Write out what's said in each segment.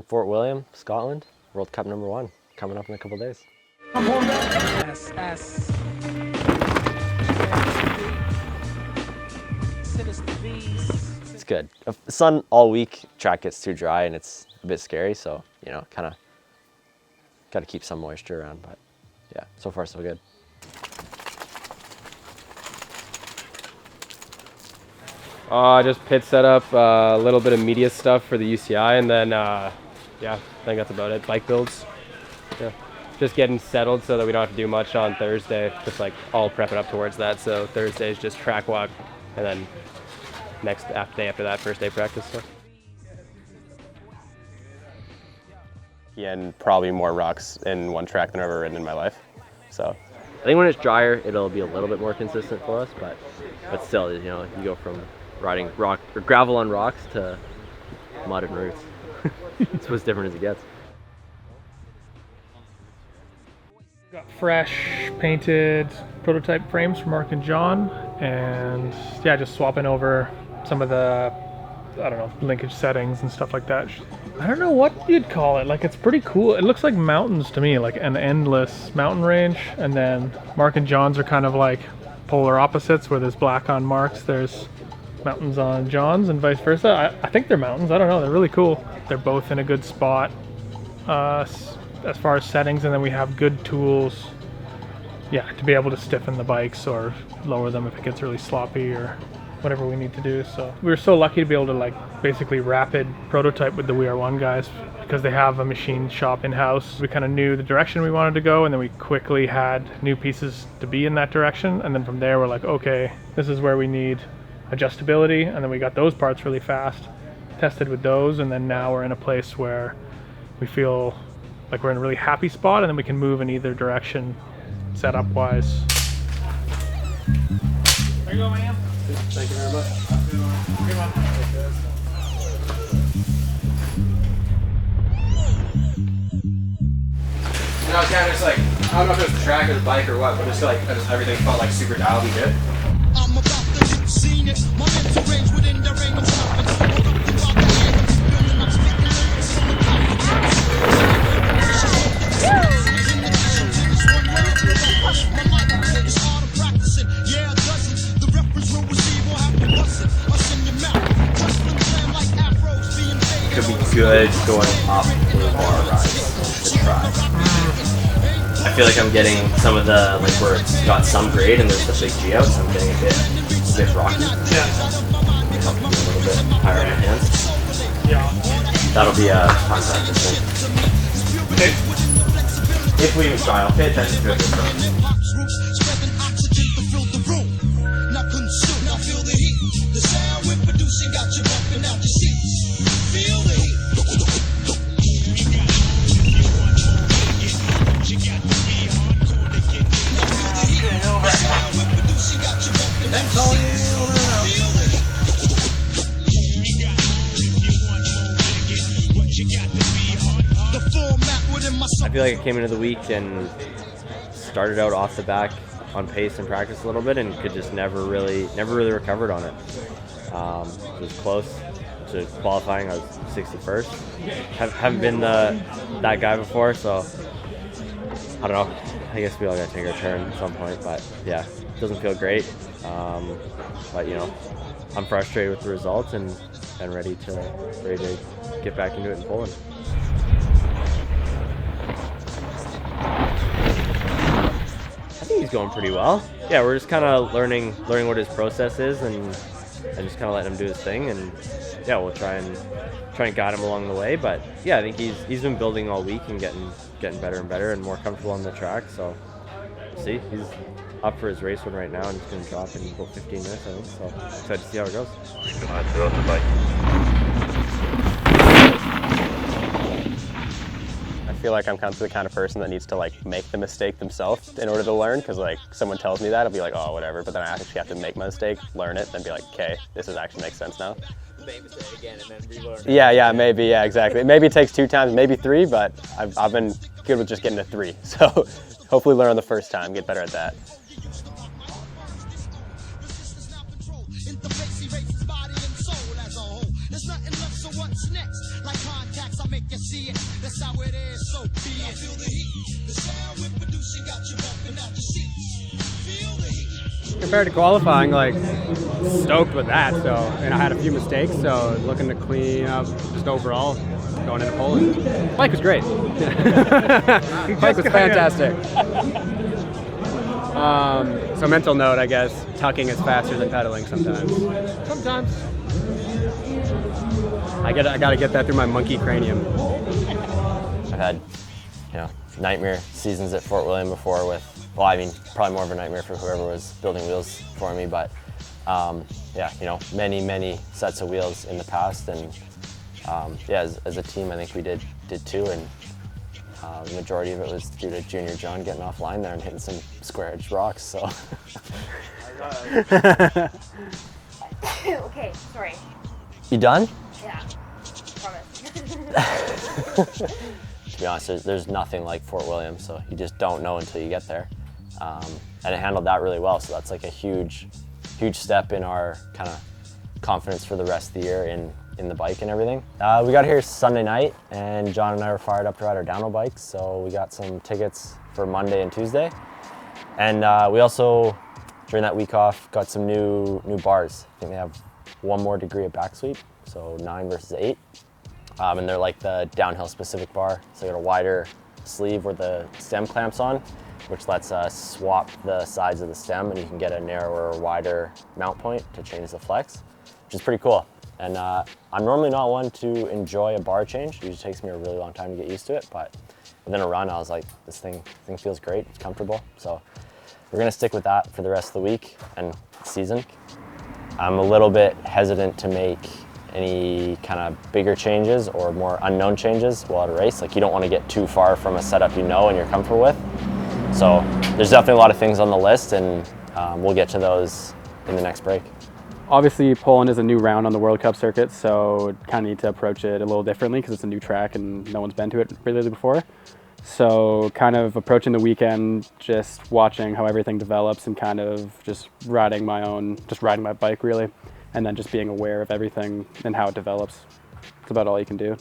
Fort William, Scotland, World Cup #1, coming up in a couple days. It's good. Sun all week, track gets too dry and it's a bit scary, so, you know, kind of got to keep some moisture around, but yeah, so far so good. Just pit setup, a little bit of media stuff for the UCI, and then, yeah, I think that's about it. Bike builds. Yeah. Just getting settled so that we don't have to do much on Thursday. Just like all prepping up towards that. So Thursday is just track walk, and then day after that, first day practice stuff. And probably more rocks in one track than I've ever ridden in my life. So I think when it's drier, it'll be a little bit more consistent for us, but still, you know, you go from riding rock or gravel on rocks to mud and roots. It's as different as it gets. Got fresh painted prototype frames from Mark and John, and yeah, just swapping over some of the, I don't know, linkage settings and stuff like that. I don't know what you'd call it. Like, it's pretty cool. It looks like mountains to me, like an endless mountain range. And then Mark and John's are kind of like polar opposites, where there's black on Mark's, there's mountains on John's, and vice versa. I think they're mountains. I don't know. They're really cool. They're both in a good spot as far as settings, and then we have good tools, yeah, to be able to stiffen the bikes or lower them if it gets really sloppy or whatever we need to do. So we were so lucky to be able to like basically rapid prototype with the We Are One guys, because they have a machine shop in-house. We kind of knew the direction we wanted to go, and then we quickly had new pieces to be in that direction, and then from there we're like, okay, this is where we need adjustability, and then we got those parts really fast, tested with those, and then now we're in a place where we feel like we're in a really happy spot, and then we can move in either direction setup wise. There you go, man. Thank you very much. And I was kind of just like, I don't know if it was the track or the bike or what, but just like everything felt like super dialed and good. I'm about to hit scenic. My mental range within the ring of stopping. Could be good going up to the bar rides to try. I feel like I'm getting some of the, like where it's got some grade and there's the big G-outs, I'm getting a bit rocky. Yeah. Help me a little bit higher on my hands. Yeah. That'll be a fun practice thing. Okay. If we even try, I'll pay attention to it this time. I feel like I came into the week and started out off the back on pace and practice a little bit, and could just never really recovered on it. It was close to qualifying. I was 61st. Haven't been that guy before, so I don't know. I guess we all gotta take our turn at some point, but yeah, it doesn't feel great. But you know, I'm frustrated with the results and ready to get back into it in Poland. I think he's going pretty well. Yeah, we're just kind of learning what his process is, and just kind of letting him do his thing, and yeah, we'll try and guide him along the way. But yeah, I think he's been building all week and getting better and better and more comfortable on the track. So we'll see, he's up for his race one right now, and he's going to drop in about 15 minutes, I think. So excited to see how it goes. throw the bike. I feel like I'm kind of the kind of person that needs to like make the mistake themselves in order to learn, because like someone tells me that, I'll be like, oh, whatever, but then I actually have to make my mistake, learn it, then be like, okay, this actually makes sense now. Make mistake again and then relearn. Yeah, maybe, yeah, exactly. Maybe it takes 2 times, maybe 3, but I've been good with just getting to 3. So hopefully learn on the first time, get better at that. what's next. Like contacts, I'll make you see it. That's how it is, so be it. Feel the heat. The sound we're producing got you bumping out your seats. Feel the heat. Compared to qualifying, like, stoked with that. So, and I had a few mistakes, so looking to clean up just overall going into Poland. Bike was great. Bike was fantastic. So mental note, I guess, tucking is faster than pedaling sometimes. Sometimes. I gotta get that through my monkey cranium. I've had, nightmare seasons at Fort William before with, well, I mean, probably more of a nightmare for whoever was building wheels for me, but many sets of wheels in the past, and as a team, I think we did too, and the majority of it was due to Junior John getting offline there and hitting some square edge rocks. So. Okay, sorry. You done? Yeah, promise. To be honest, there's nothing like Fort William, so you just don't know until you get there. And it handled that really well, so that's like a huge step in our kind of confidence for the rest of the year in the bike and everything. We got here Sunday night, and John and I were fired up to ride our downhill bikes, so we got some tickets for Monday and Tuesday. And we also, during that week off, got some new bars. I think they have one more degree of back sweep, so 9 versus 8. And they're like the downhill specific bar, so they got a wider sleeve where the stem clamps on, which lets us swap the sides of the stem, and you can get a narrower, wider mount point to change the flex, which is pretty cool. And I'm normally not one to enjoy a bar change. It usually takes me a really long time to get used to it, but within a run, I was like, this thing feels great, it's comfortable. So we're gonna stick with that for the rest of the week and season. I'm a little bit hesitant to make any kind of bigger changes or more unknown changes while at a race. Like, you don't want to get too far from a setup you know and you're comfortable with. So there's definitely a lot of things on the list, and we'll get to those in the next break. Obviously, Poland is a new round on the World Cup circuit, so kind of need to approach it a little differently because it's a new track and no one's been to it really before. So kind of approaching the weekend, just watching how everything develops and kind of just riding my bike really, and then just being aware of everything and how it develops. That's about all you can do.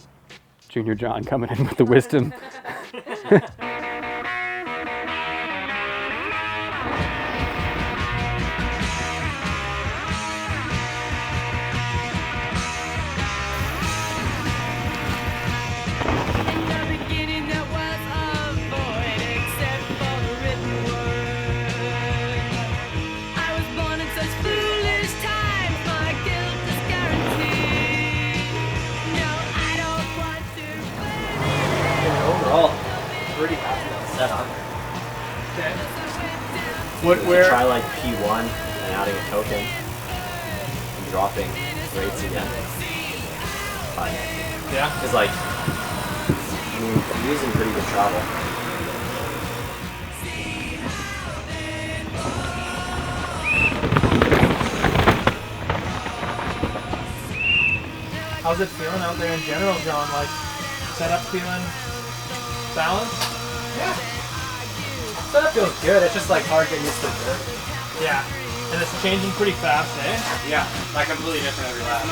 Junior John coming in with the wisdom. Overall, pretty happy with the setup. Where? Try like P1 and adding a token and dropping rates again. But, Yeah. because I'm using pretty good travel. How's it feeling out there in general, John? Like, setup feeling balanced? Yeah. Setup feels good. It's just like hard getting used to it. Yeah. And it's changing pretty fast, eh? Yeah. Like completely different every lap.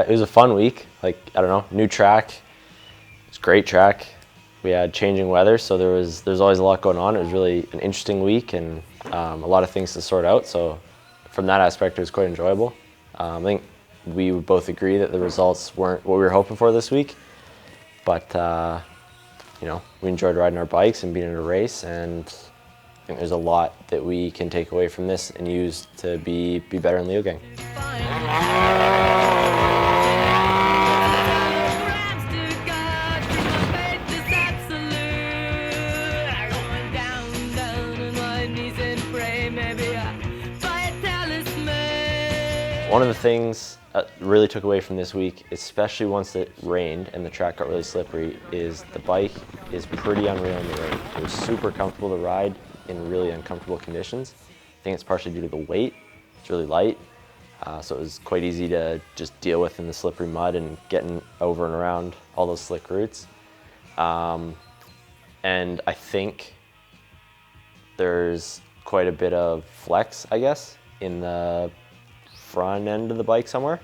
It was a fun week. Like, I don't know, new track. It's a great track. We had changing weather, so there's always a lot going on. It was really an interesting week and a lot of things to sort out. So from that aspect, it was quite enjoyable. I think we would both agree that the results weren't what we were hoping for this week, but we enjoyed riding our bikes and being in a race, and I think there's a lot that we can take away from this and use to be better in Leogang. One of the things that really took away from this week, especially once it rained and the track got really slippery, is the bike is pretty unreal in the rain. It was super comfortable to ride in really uncomfortable conditions. I think it's partially due to the weight. It's really light, so it was quite easy to just deal with in the slippery mud and getting over and around all those slick routes. And I think there's quite a bit of flex, I guess, in the front end of the bike somewhere.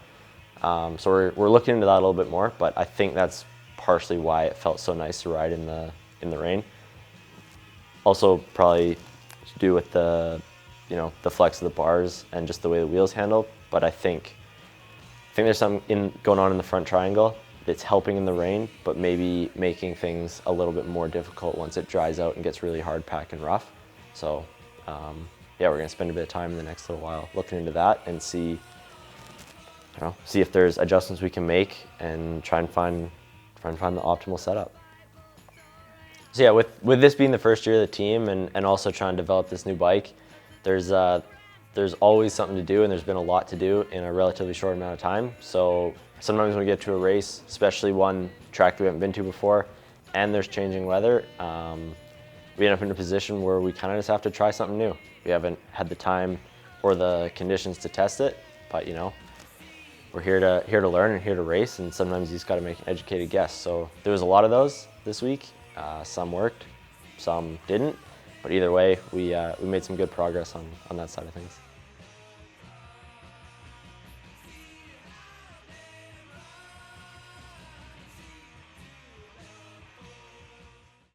So we're looking into that a little bit more, but I think that's partially why it felt so nice to ride in the rain. Also probably to do with the flex of the bars and just the way the wheels handle, but I think there's something going on in the front triangle that's helping in the rain, but maybe making things a little bit more difficult once it dries out and gets really hard pack and rough. So yeah, we're gonna spend a bit of time in the next little while looking into that and see if there's adjustments we can make and try and find the optimal setup. So yeah, with this being the first year of the team and also trying to develop this new bike, there's always something to do, and there's been a lot to do in a relatively short amount of time. So sometimes when we get to a race, especially one track that we haven't been to before, and there's changing weather, we end up in a position where we kind of just have to try something new. We haven't had the time or the conditions to test it, but we're here to learn and here to race, and sometimes you just got to make an educated guess. So there was a lot of those this week. Some worked, some didn't, but either way, we made some good progress on that side of things.